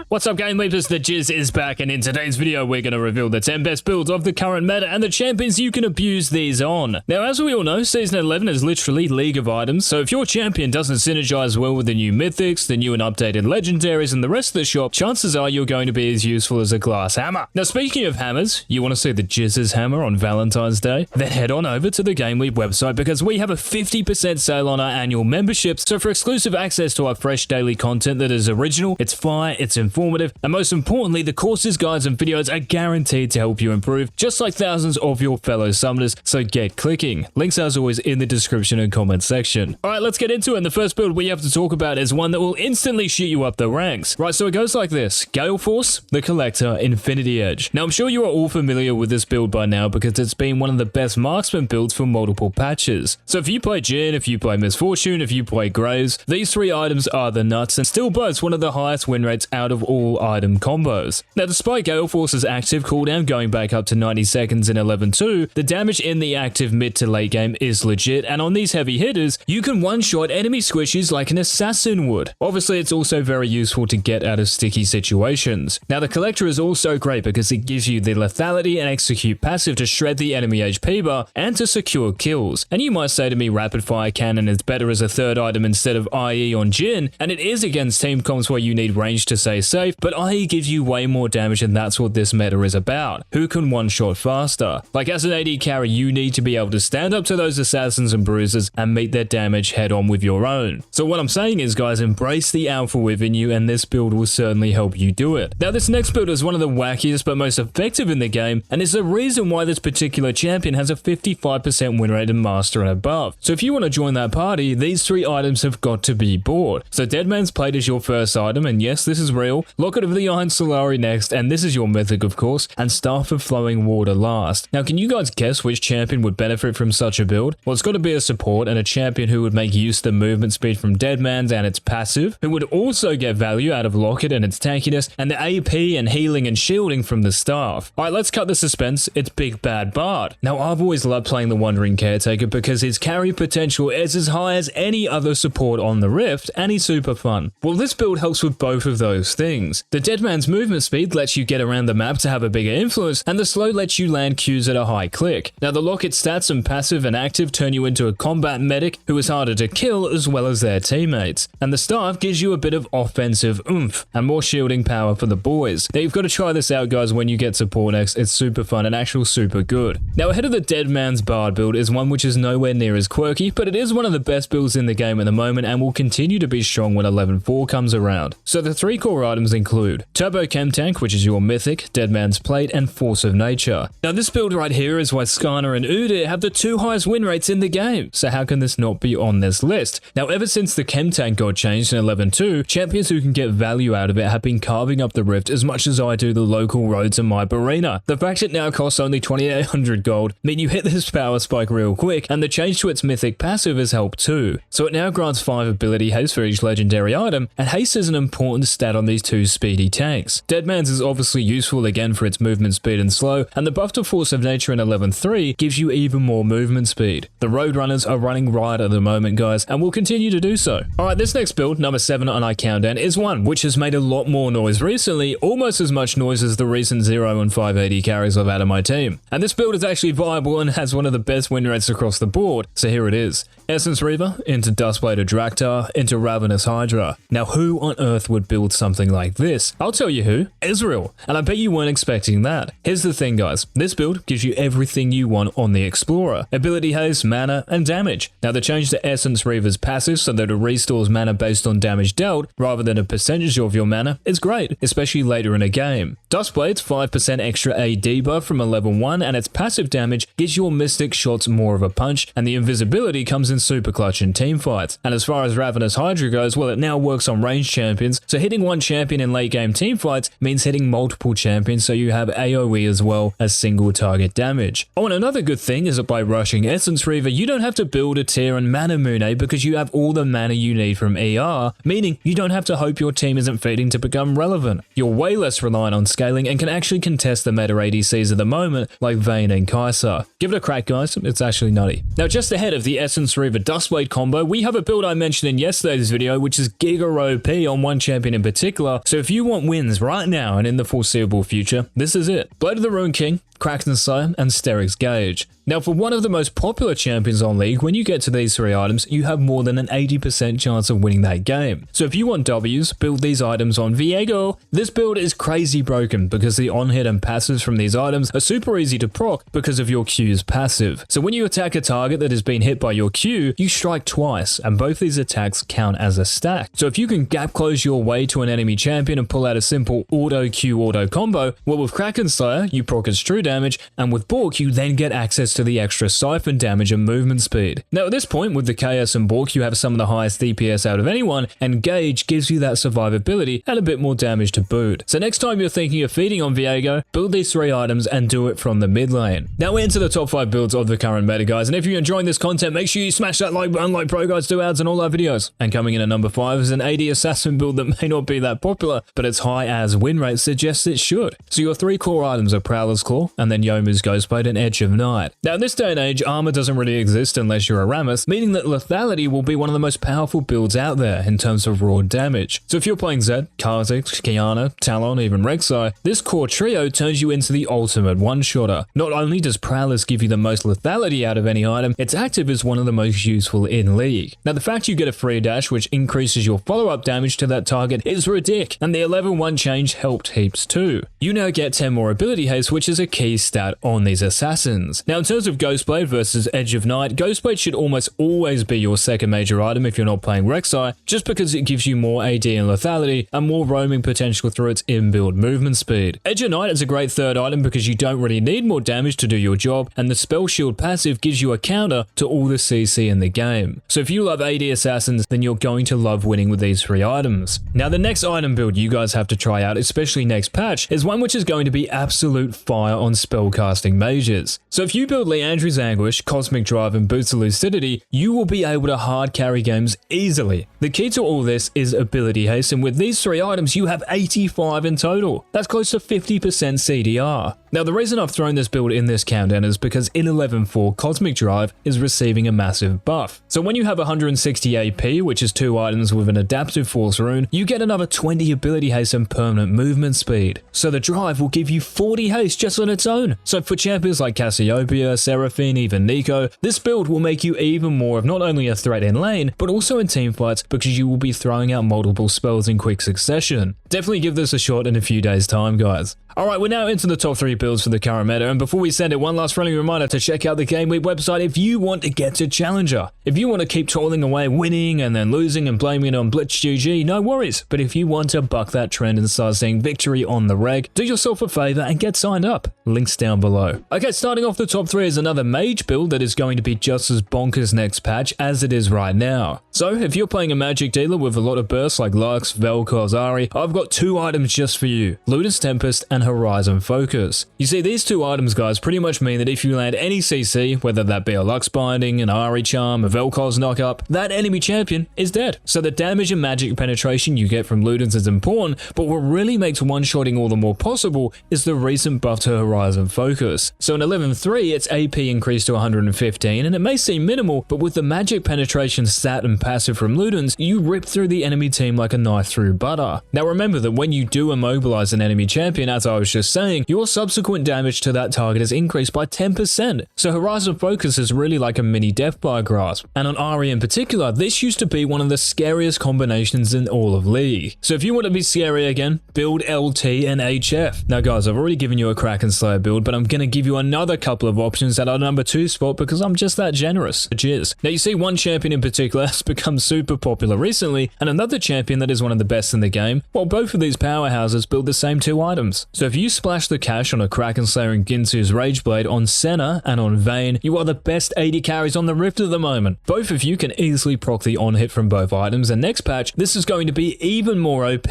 What's up, GameLeapers? The Jizz is back, and in today's video we're going to reveal the 10 best builds of the current meta and the champions you can abuse these on. Now, as we all know, Season 11 is literally League of Items, so if your champion doesn't synergize well with the new mythics, the new and updated legendaries, and the rest of the shop, chances are you're going to be as useful as a glass hammer. Now, speaking of hammers, you want to see the Jizz's hammer on Valentine's Day? Then head on over to the GameLeap website because we have a 50% sale on our annual membership, so for exclusive access to our fresh daily content that is original, it's fire, it's informative, and most importantly, the courses, guides, and videos are guaranteed to help you improve, just like thousands of your fellow summoners, so get clicking. Links as always in the description and comment section. Alright, let's get into it, and the first build we have to talk about is one that will instantly shoot you up the ranks. Right, so it goes like this: Gale Force, the Collector, Infinity Edge. Now, I'm sure you are all familiar with this build by now because it's been one of the best marksman builds for multiple patches. So if you play Jin, if you play Misfortune, if you play Graves, these three items are the nuts and still boast one of the highest win rates out of all item combos. Now, despite Gale Force's active cooldown going back up to 90 seconds in 11-2, the damage in the active mid to late game is legit, and on these heavy hitters, you can one-shot enemy squishies like an assassin would. Obviously, it's also very useful to get out of sticky situations. Now, the Collector is also great because it gives you the lethality and execute passive to shred the enemy HP bar and to secure kills. And you might say to me, Rapid Fire Cannon is better as a third item instead of IE on Jin, and it is against team comps where you need range to stay safe, but IE gives you way more damage, and that's what this meta is about. Who can one-shot faster? Like, as an AD carry, you need to be able to stand up to those assassins and bruisers and meet their damage head-on with your own. So what I'm saying is, guys, embrace the alpha within you, and this build will certainly help you do it. Now, this next build is one of the wackiest but most effective in the game, and is the reason why this particular champion has a 55% win rate in Master and above. So if you want to join that party, these three items have got to be bought. So Dead Man's Plate is your first item, and yes, this is real. Locket of the Iron Solari next, and this is your mythic, of course, and Staff of Flowing Water last. Now, can you guys guess which champion would benefit from such a build? Well, it's got to be a support and a champion who would make use of the movement speed from Dead Man's and its passive, who would also get value out of Locket and its tankiness, and the AP and healing and shielding from the staff. Alright, let's cut the suspense. It's Big Bad Bard. Now, I've always loved playing the Wandering Caretaker because his carry potential is as high as any other support on the Rift, and he's super fun. Well, this build helps with both of those things. The Dead Man's movement speed lets you get around the map to have a bigger influence, and the slow lets you land Qs at a high click. Now, the Locket stats and passive and active turn you into a combat medic who is harder to kill as well as their teammates. And the staff gives you a bit of offensive oomph and more shielding power for the boys. Now, you've got to try this out, guys, when you get support next. It's super fun and actually super good. Now, ahead of the Dead Man's Bard build is one which is nowhere near as quirky, but it is one of the best builds in the game at the moment and will continue to be strong when 11-4 comes around. So the three core items include Turbo Chem Tank, which is your mythic, Dead Man's Plate, and Force of Nature. Now, this build right here is why Skarner and Udyr have the two highest win rates in the game, so how can this not be on this list? Now, ever since the Chem Tank got changed in 11-2, champions who can get value out of it have been carving up the Rift as much as I do the local roads in my arena. The fact it now costs only 2,800 gold mean you hit this power spike real quick, and the change to its mythic passive has helped too. So it now grants 5 ability haste for each legendary item, and haste is an important stat on these two speedy tanks. Dead Man's is obviously useful again for its movement speed and slow, and the buff to Force of Nature in 11-3 gives you even more movement speed. The Roadrunners are running riot at the moment, guys, and will continue to do so. Alright, this next build, number 7 on our countdown, is one which has made a lot more noise recently, almost as much noise as the recent 0 and 580 carries I've had on my team. And this build is actually viable and has one of the best win rates across the board, so here it is. Essence Reaver into Duskblade of Draktar into Ravenous Hydra. Now, who on earth would build something like this? I'll tell you who. Ezreal. And I bet you weren't expecting that. Here's the thing, guys. This build gives you everything you want on the Explorer. Ability haste, mana, and damage. Now, the change to Essence Reaver's passive so that it restores mana based on damage dealt rather than a percentage of your mana is great, especially later in a game. Duskblade's 5% extra AD buff from a level 1 and its passive damage gives your Mystic shots more of a punch, and the invisibility comes in super clutch in teamfights. And as far as Ravenous Hydra goes, well, it now works on ranged champions, so hitting one champion champion in late game teamfights means hitting multiple champions, so you have AoE as well as single target damage. Oh, and another good thing is that by rushing Essence Reaver, you don't have to build a tier and mana Mune because you have all the mana you need from ER, meaning you don't have to hope your team isn't feeding to become relevant. You're way less reliant on scaling and can actually contest the meta ADCs of the moment like Vayne and Kai'Sa. Give it a crack, guys, it's actually nutty. Now, just ahead of the Essence Reaver Dustblade combo, we have a build I mentioned in yesterday's video, which is Giga OP on one champion in particular, so if you want wins right now and in the foreseeable future, this is it. Blade of the Rune King, Kraken's Sire, and Steric's Gauge. Now, for one of the most popular champions on League, when you get to these three items, you have more than an 80% chance of winning that game. So if you want Ws, build these items on Viego. This build is crazy broken because the on-hit and passives from these items are super easy to proc because of your Q's passive. So when you attack a target that has been hit by your Q, you strike twice, and both these attacks count as a stack. So if you can gap close your way to an enemy champion and pull out a simple auto Q auto combo, well, with Kraken's Sire, you proc its true damage, and with Bork, you then get access to the extra siphon damage and movement speed. Now at this point, with the KS and Bork, you have some of the highest DPS out of anyone, and Gauge gives you that survivability and a bit more damage to boot. So next time you're thinking of feeding on Viego, build these three items and do it from the mid lane. Now we're into the top 5 builds of the current meta, guys, and if you're enjoying this content, make sure you smash that like button like Pro Guides do ads on all our videos. And coming in at number 5 is an AD Assassin build that may not be that popular, but its high as win rate suggests it should. So your 3 core items are Prowler's Claw, and then Youmuu's Ghostblade and Edge of Night. Now in this day and age, armor doesn't really exist unless you're a Rammus, meaning that lethality will be one of the most powerful builds out there in terms of raw damage. So if you're playing Zed, Kha'Zix, Kiana, Talon, even Rek'Sai, this core trio turns you into the ultimate one-shotter. Not only does Prowler's give you the most lethality out of any item, its active is one of the most useful in League. Now the fact you get a free dash which increases your follow-up damage to that target is ridiculous, and the 11-1 change helped heaps too. You now get 10 more ability haste, which is a key stat on these assassins. Now in terms of Ghostblade versus Edge of Night, Ghostblade should almost always be your second major item if you're not playing Rek'Sai, just because it gives you more AD and lethality and more roaming potential through its inbuilt movement speed. Edge of Night is a great third item because you don't really need more damage to do your job, and the Spell Shield passive gives you a counter to all the CC in the game. So if you love AD assassins, then you're going to love winning with these 3 items. Now the next item build you guys have to try out, especially next patch, is one which is going to be absolute fire on spellcasting mages. So if you build Leandri's Anguish, Cosmic Drive, and Boots of Lucidity, you will be able to hard carry games easily. The key to all this is ability haste, and with these 3 items you have 85 in total. That's close to 50% CDR. Now the reason I've thrown this build in this countdown is because in 11.4 Cosmic Drive is receiving a massive buff. So when you have 160 AP, which is 2 items with an Adaptive Force rune, you get another 20 ability haste and permanent movement speed. So the Drive will give you 40 haste just on its own. So for champions like Cassiopeia, Seraphine, even Nico, this build will make you even more of not only a threat in lane, but also in teamfights because you will be throwing out multiple spells in quick succession. Definitely give this a shot in a few days time, guys. Alright, we're now into the top 3 builds for the current meta, and before we send it, one last friendly reminder to check out the GameLeap website if you want to get to Challenger. If you want to keep toiling away, winning, and then losing and blaming it on Blitz GG, no worries. But if you want to buck that trend and start seeing victory on the reg, do yourself a favor and get signed up. Links down below. Okay, starting off the top 3 is another mage build that is going to be just as bonkers next patch as it is right now. So if you're playing a magic dealer with a lot of bursts like Lux, Vel'Koz, Ahri, I've got 2 items just for you. Luden's Tempest and Horizon Focus. You see, these 2 items, guys, pretty much mean that if you land any CC, whether that be a Lux Binding, an Ahri Charm, a Vel'Koz knockup, that enemy champion is dead. So the damage and magic penetration you get from Luden's is important, but what really makes one-shotting all the more possible is the recent buff to Horizon Focus. So in 11.3, its AP increased to 115, and it may seem minimal, but with the magic penetration stat and passive from Luden's, you rip through the enemy team like a knife through butter. Now remember that when you do immobilize an enemy champion, as I was just saying, your subsequent damage to that target is increased by 10%. So Horizon Focus is really like a mini Death by Grasp. And on Ahri in particular, this used to be one of the scariest combinations in all of League. So if you want to be scary again, build LT and HF. Now guys, I've already given you a Kraken Slayer build, but I'm going to give you another couple of options at our number 2 spot because I'm just that generous. Cheers. Now you see, one champion in particular has become super popular recently, and another champion that is one of the best in the game, while both of these powerhouses build the same 2 items. So if you splash the cash on a Kraken Slayer and Ginsu's Rage Blade on Senna and on Vayne, you are the best AD carries on the Rift at the moment. Both of you can easily proc the on-hit from both items, and next patch, this is going to be even more OP,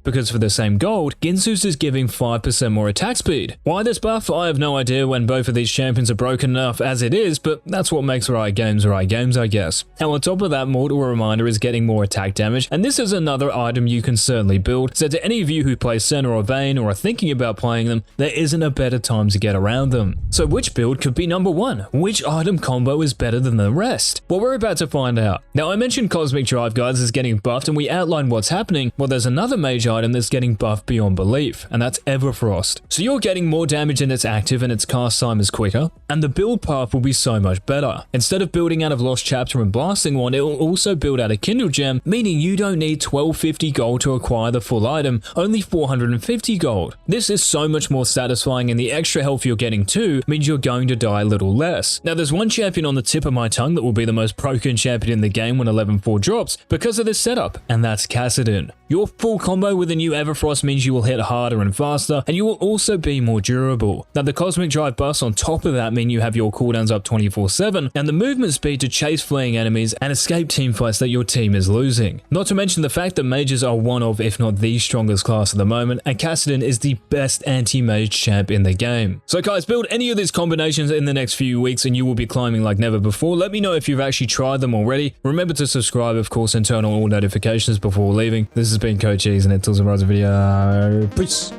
because for the same gold, Ginsu's is giving 5% more attack speed. Why this buff? I have no idea when both of these champions are broken enough as it is, but that's what makes Riot Games, I guess. Now on top of that, Mortal Reminder is getting more attack damage, and this is another item you can certainly build, so to any of you who play Senna or Vayne or are thinking about playing them, there isn't a better time to get around them. So which build could be number one? Which item combo is better than the rest? Well, we're about to find out. Now I mentioned Cosmic Drive, guys, is getting buffed, and we outlined what's happening. Well, there's another mage item that's getting buffed beyond belief, and that's Everfrost. So you're getting more damage in its active and its cast time is quicker, and the build path will be so much better. Instead of building out of Lost Chapter and Blasting Wand, it will also build out a Kindle Gem, meaning you don't need 1250 gold to acquire the full item, only 450 gold. This is so much more satisfying, and the extra health you're getting too means you're going to die a little less. Now there's one champion on the tip of my tongue that will be the most broken champion in the game when 11.4 drops because of this setup, and that's Kassadin. Your full combo with the new Everfrost means you will hit harder and faster, and you will also be more durable. Now the Cosmic Drive buffs on top of that mean you have your cooldowns up 24/7, and the movement speed to chase fleeing enemies and escape teamfights that your team is losing. Not to mention the fact that mages are one of, if not the strongest class at the moment, and Kassadin is the best anti-mage champ in the game. So guys, build any of these combinations in the next few weeks and you will be climbing like never before. Let me know if you've actually tried them already. Remember to subscribe, of course, and turn on all notifications before leaving. This has been Coach Ease, and until tomorrow's video, peace.